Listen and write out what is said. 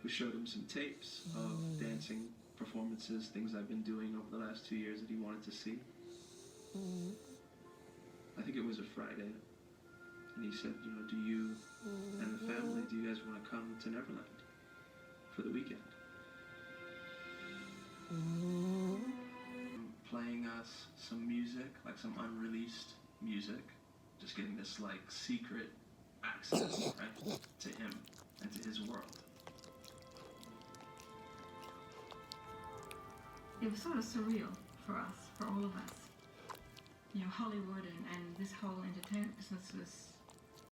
We showed him some tapes of dancing performances, things I've been doing over the last 2 years that he wanted to see. I think it was a Friday. And he said, you know, do you and the family, do you guys want to come to Neverland for the weekend? Playing us some music, like some unreleased music, just getting this like secret access, right, to him and to his world. It was sort of surreal for us, for all of us. You know, Hollywood and this whole entertainment business was